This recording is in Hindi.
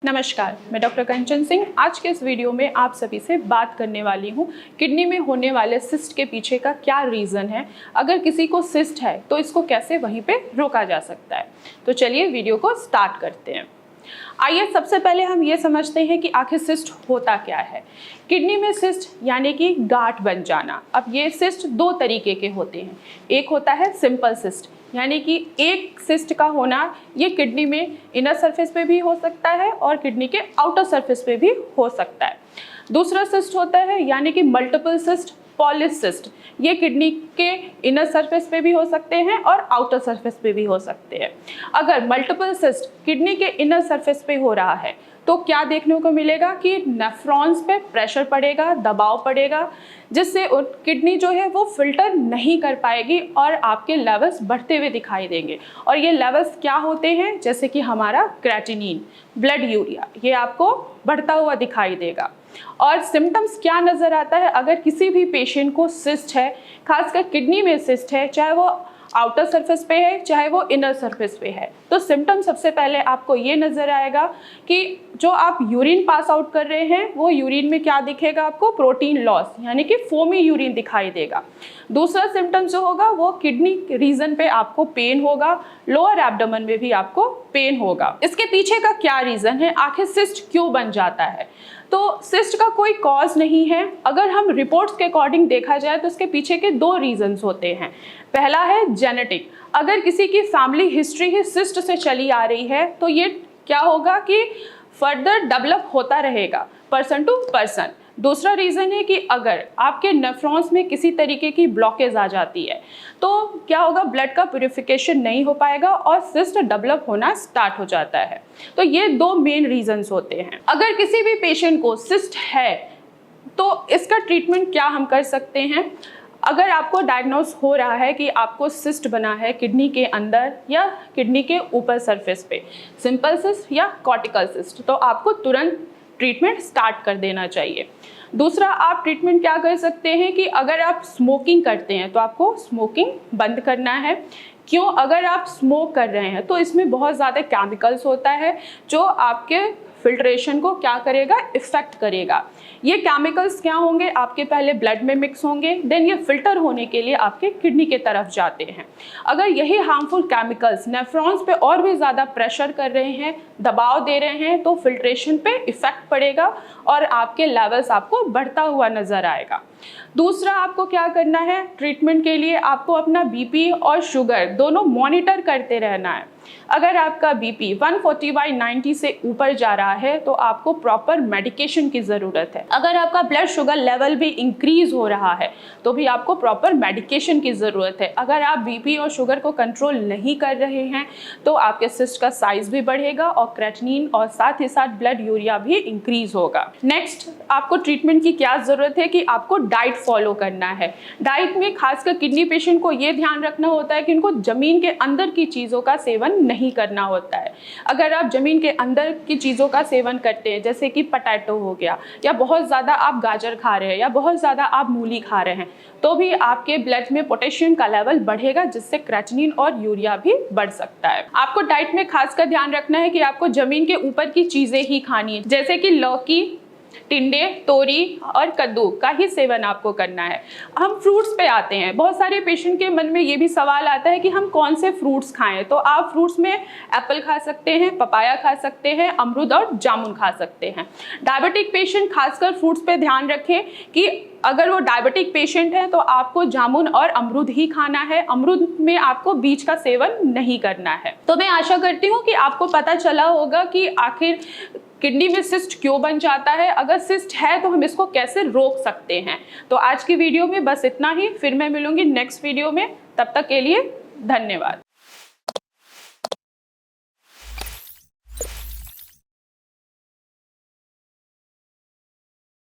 नमस्कार, मैं डॉक्टर कंचन सिंह। आज के इस वीडियो में आप सभी से बात करने वाली हूँ किडनी में होने वाले सिस्ट के पीछे का क्या रीज़न है। अगर किसी को सिस्ट है तो इसको कैसे वहीं पे रोका जा सकता है। तो चलिए वीडियो को स्टार्ट करते हैं। आइए सबसे पहले हम ये समझते हैं कि आखिर सिस्ट होता क्या है। किडनी में सिस्ट यानी कि गांठ बन जाना। अब ये सिस्ट दो तरीके के होते हैं। एक होता है सिंपल सिस्ट, यानी कि एक सिस्ट का होना ये किडनी में इनर सरफेस पे भी हो सकता है और किडनी के आउटर सरफेस पे भी हो सकता है। दूसरा सिस्ट होता है यानी कि मल्टीपल सिस्ट, पॉलीसिस्ट। ये किडनी के इनर सरफेस पे भी हो सकते हैं और आउटर सरफेस पे भी हो सकते हैं। अगर मल्टीपल सिस्ट किडनी के इनर सरफेस पे हो रहा है तो क्या देखने को मिलेगा कि नेफ्रॉन्स पे प्रेशर पड़ेगा, दबाव पड़ेगा, जिससे किडनी जो है वो फिल्टर नहीं कर पाएगी और आपके लेवल्स बढ़ते हुए दिखाई देंगे। और ये लेवल्स क्या होते हैं, जैसे कि हमारा क्रेटिनिन, ब्लड यूरिया, ये आपको बढ़ता हुआ दिखाई देगा। और सिम्टम्स क्या नज़र आता है अगर किसी भी पेशेंट को सिस्ट है, खासकर किडनी में सिस्ट है, चाहे वो आउटर सरफेस पे है चाहे वो इनर सरफेस पे है, तो सिम्टम सबसे पहले आपको ये नज़र आएगा कि जो आप यूरिन पास आउट कर रहे हैं वो यूरिन में क्या दिखेगा आपको, प्रोटीन लॉस, यानी कि फोमी यूरिन दिखाई देगा। दूसरा सिम्टम जो होगा वो किडनी रीजन पे आपको पेन होगा, लोअर एब्डोमेन में भी आपको पेन होगा। इसके पीछे का क्या रीज़न है, आखिर सिस्ट क्यों बन जाता है। तो सिस्ट का कोई कॉज नहीं है। अगर हम रिपोर्ट्स के अकॉर्डिंग देखा जाए तो इसके पीछे के दो रीजंस होते हैं। पहला है जेनेटिक। अगर किसी की फैमिली हिस्ट्री ही सिस्ट से चली आ रही है तो ये क्या होगा कि फर्दर डेवलप होता रहेगा पर्सन टू पर्सन। दूसरा रीज़न है कि अगर आपके नेफ्रॉन्स में किसी तरीके की ब्लॉकेज आ जाती है तो क्या होगा, ब्लड का प्यूरिफिकेशन नहीं हो पाएगा और सिस्ट डेवलप होना स्टार्ट हो जाता है। तो ये दो मेन रीजंस होते हैं। अगर किसी भी पेशेंट को सिस्ट है तो इसका ट्रीटमेंट क्या हम कर सकते हैं। अगर आपको डायग्नोस हो रहा है कि आपको सिस्ट बना है किडनी के अंदर या किडनी के ऊपर सरफेस पे, सिंपल सिस्ट या कॉर्टिकल सिस्ट, तो आपको तुरंत ट्रीटमेंट स्टार्ट कर देना चाहिए। दूसरा, आप ट्रीटमेंट क्या कर सकते हैं कि अगर आप स्मोकिंग करते हैं तो आपको स्मोकिंग बंद करना है। क्यों, अगर आप स्मोक कर रहे हैं तो इसमें बहुत ज़्यादा केमिकल्स होता है जो आपके फिल्ट्रेशन को क्या करेगा, इफेक्ट करेगा। ये केमिकल्स क्या होंगे, आपके पहले ब्लड में मिक्स होंगे, देन ये फिल्टर होने के लिए आपके किडनी के तरफ जाते हैं। अगर यही हार्मफुल केमिकल्स नेफ्रॉन्स पे और भी ज़्यादा प्रेशर कर रहे हैं, दबाव दे रहे हैं, तो फिल्ट्रेशन पे इफेक्ट पड़ेगा और आपके लेवल्स आपको बढ़ता हुआ नज़र आएगा। दूसरा, आपको क्या करना है, ट्रीटमेंट के लिए आपको अपना बीपी और शुगर दोनों मॉनिटर करते रहना है। अगर आपका बीपी 140/90 से ऊपर जा रहा है तो आपको प्रॉपर मेडिकेशन की ज़रूरत है। अगर आपका ब्लड शुगर लेवल भी इंक्रीज हो रहा है तो भी आपको प्रॉपर मेडिकेशन की ज़रूरत है। अगर आप बीपी और शुगर को कंट्रोल नहीं कर रहे हैं तो आपके सिस्ट का साइज भी बढ़ेगा और क्रेटिनिन और साथ ही साथ ब्लड यूरिया भी इंक्रीज होगा। नेक्स्ट, आपको ट्रीटमेंट की क्या ज़रूरत है कि आपको डाइट फॉलो करना है। डाइट में खासकर किडनी पेशेंट को ये ध्यान रखना होता है कि उनको ज़मीन के अंदर की चीज़ों का सेवन नहीं करना होता है। अगर आप ज़मीन के अंदर की चीज़ों का सेवन करते हैं, जैसे कि पोटैटो हो गया, या बहुत ज़्यादा आप गाजर खा रहे हैं या बहुत ज़्यादा आप मूली खा रहे हैं, तो भी आपके ब्लड में पोटेशियम का लेवल बढ़ेगा, जिससे क्रेटिनिन और यूरिया भी बढ़ सकता है। आपको डाइट में खासकर ध्यान रखना है कि आपको ज़मीन के ऊपर की चीज़ें ही खानी है, जैसे कि लौकी, टिंडे, तोरी और कद्दू का ही सेवन आपको करना है। हम फ्रूट्स पे आते हैं। बहुत सारे पेशेंट के मन में ये भी सवाल आता है कि हम कौन से फ्रूट्स खाएं। तो आप फ्रूट्स में एप्पल खा सकते हैं, पपाया खा सकते हैं, अमरूद और जामुन खा सकते हैं। डायबिटिक पेशेंट खासकर फ्रूट्स पे ध्यान रखें कि अगर वो डायबिटिक पेशेंट है तो आपको जामुन और अमरूद ही खाना है। अमरूद में आपको बीज का सेवन नहीं करना है। तो मैं आशा करती हूँ कि आपको पता चला होगा कि आखिर किडनी में सिस्ट क्यों बन जाता है, अगर सिस्ट है तो हम इसको कैसे रोक सकते हैं। तो आज की वीडियो में बस इतना ही, फिर मैं मिलूंगी नेक्स्ट वीडियो में। तब तक के लिए धन्यवाद।